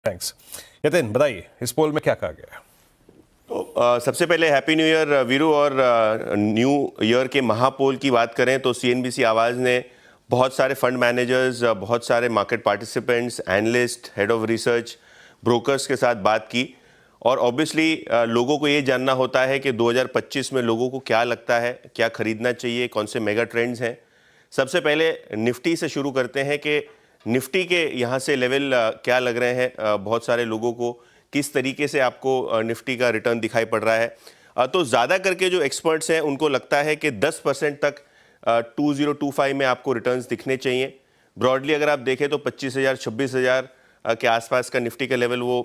Thanks. Yatin, बताइए इस पोल में क्या कहा गया है? तो सबसे पहले हैप्पी न्यू ईयर वीरू। और न्यू ईयर के महापोल की बात करें तो सीएनबीसी आवाज़ ने बहुत सारे फंड मैनेजर्स, बहुत सारे market participants, analyst, head of research, brokers के साथ बात की। और ऑब्वियसली लोगों को ये जानना होता है कि 2025 में लोगों को क्या लगता है, क्या खरीदना चाहिए, कौन से मेगा ट्रेंड्स हैं। सबसे पहले निफ्टी से शुरू करते हैं कि निफ्टी के यहाँ से लेवल क्या लग रहे हैं बहुत सारे लोगों को, किस तरीके से आपको निफ्टी का रिटर्न दिखाई पड़ रहा है। तो ज़्यादा करके जो एक्सपर्ट्स हैं उनको लगता है कि 10% तक 2025 में आपको रिटर्न्स दिखने चाहिए। ब्रॉडली अगर आप देखें तो 25,000 26,000 के आसपास का निफ्टी का लेवल वो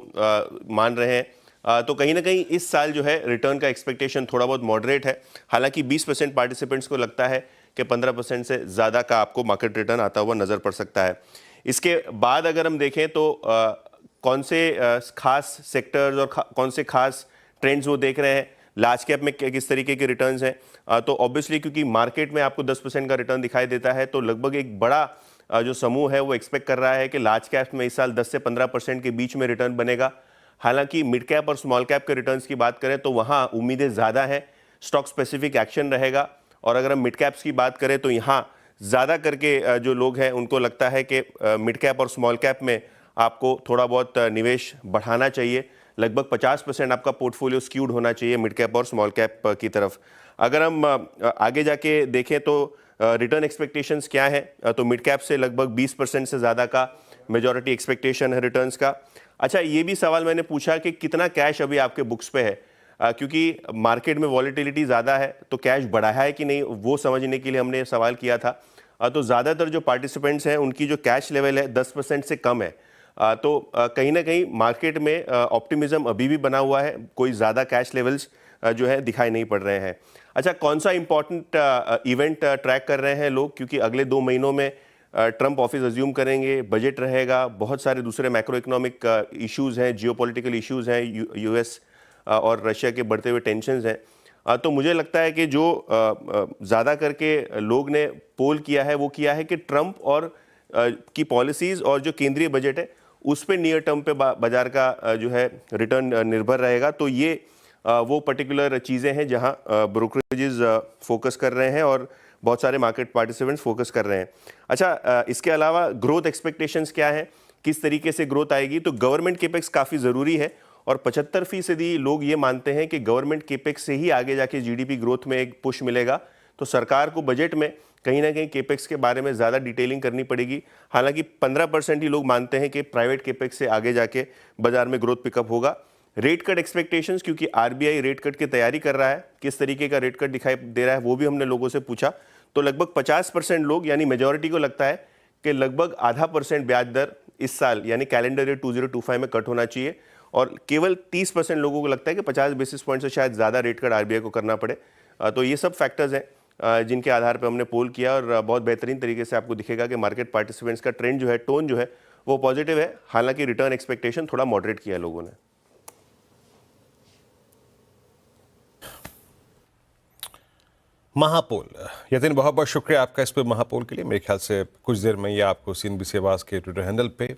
मान रहे हैं। तो कहीं ना कहीं इस साल जो है रिटर्न का एक्सपेक्टेशन थोड़ा बहुत मॉडरेट है। हालांकि 20% पार्टिसिपेंट्स को लगता है कि 15% से ज़्यादा का आपको मार्केट रिटर्न आता हुआ नज़र पड़ सकता है। इसके बाद अगर हम देखें तो कौन से खास सेक्टर्स और कौन से खास ट्रेंड्स वो देख रहे हैं, लार्ज कैप में किस तरीके के रिटर्न्स हैं। तो ऑब्वियसली क्योंकि मार्केट में आपको 10% का रिटर्न दिखाई देता है तो लगभग एक बड़ा जो समूह है वो एक्सपेक्ट कर रहा है कि लार्ज कैप में इस साल 10 से 15% के बीच में रिटर्न बनेगा। हालांकि मिड कैप और स्मॉल कैप के रिटर्न्स की बात करें तो वहाँ उम्मीदें ज़्यादा हैं, स्टॉक स्पेसिफिक एक्शन रहेगा। और अगर हम मिड कैप्स की बात करें तो यहाँ ज़्यादा करके जो लोग हैं उनको लगता है कि मिड कैप और स्मॉल कैप में आपको थोड़ा बहुत निवेश बढ़ाना चाहिए। लगभग 50% आपका पोर्टफोलियो स्क्यूड होना चाहिए मिड कैप और स्मॉल कैप की तरफ। अगर हम आगे जाके देखें तो रिटर्न एक्सपेक्टेशंस क्या है, तो मिड कैप से लगभग 20% से ज़्यादा का मेजॉरिटी एक्सपेक्टेशन है रिटर्न्स का। अच्छा, ये भी सवाल मैंने पूछा कि कितना कैश अभी आपके बुक्स पे है, क्योंकि मार्केट में वॉलेटिलिटी ज़्यादा है तो कैश बढ़ा है कि नहीं वो समझने के लिए हमने सवाल किया था। तो ज़्यादातर जो पार्टिसिपेंट्स हैं उनकी जो कैश लेवल है 10% से कम है। तो कहीं ना कहीं मार्केट में ऑप्टिमिज्म अभी भी बना हुआ है, कोई ज़्यादा कैश लेवल्स जो है दिखाई नहीं पड़ रहे हैं। अच्छा, कौन सा इंपॉर्टेंट इवेंट ट्रैक कर रहे हैं लोग, क्योंकि अगले 2 महीनों में ट्रंप ऑफिस अज्यूम करेंगे, बजट रहेगा, बहुत सारे दूसरे मैक्रो इकोनॉमिक इश्यूज़ हैं, जियोपॉलिटिकल इश्यूज़ हैं, यूएस और रशिया के बढ़ते हुए टेंशन्स हैं। तो मुझे लगता है कि जो ज़्यादा करके लोग ने पोल किया है वो किया है कि ट्रंप और की पॉलिसीज़ और जो केंद्रीय बजट है उस पर नियर टर्म पे बाजार का जो है रिटर्न निर्भर रहेगा। तो ये वो पर्टिकुलर चीज़ें हैं जहां ब्रोकरेजेस फोकस कर रहे हैं और बहुत सारे मार्केट पार्टिसिपेंट्स फोकस कर रहे हैं। अच्छा, इसके अलावा ग्रोथ एक्सपेक्टेशंस क्या है, किस तरीके से ग्रोथ आएगी, तो गवर्नमेंट केपेक्स काफ़ी ज़रूरी है और 75% लोग ये मानते हैं कि गवर्नमेंट केपेक्स से ही आगे जाके जीडीपी ग्रोथ में एक पुश मिलेगा। तो सरकार को बजट में कहीं ना कहीं केपेक्स के बारे में ज़्यादा डिटेलिंग करनी पड़ेगी। हालांकि 15% ही लोग मानते हैं कि प्राइवेट केपेक्स से आगे जाके बाजार में ग्रोथ पिकअप होगा। रेट कट एक्सपेक्टेशंस, क्योंकि आरबीआई रेट कट की तैयारी कर रहा है, किस तरीके का रेट कट दिखाई दे रहा है वो भी हमने लोगों से पूछा। तो लगभग 50% लोग यानी मेजॉरिटी को लगता है कि लगभग आधा % ब्याज दर इस साल यानी कैलेंडर ईयर 2025 में कट होना चाहिए। और केवल 30% लोगों को लगता है कि 50 बेसिस पॉइंट से शायद ज़्यादा रेट कट आरबीआई को करना पड़े। तो ये सब फैक्टर्स हैं जिनके आधार पर हमने पोल किया और बहुत बेहतरीन तरीके से आपको दिखेगा कि मार्केट पार्टिसिपेंट्स का ट्रेंड जो है, टोन जो है वो पॉजिटिव है। हालांकि रिटर्न एक्सपेक्टेशन थोड़ा मॉडरेट किया लोगों ने। महापोल, यतिन बहुत बहुत शुक्रिया आपका इस पर महापोल के लिए। मेरे ख्याल से कुछ देर में ये आपको सीएनबीसी आवाज़ के ट्विटर हैंडल पे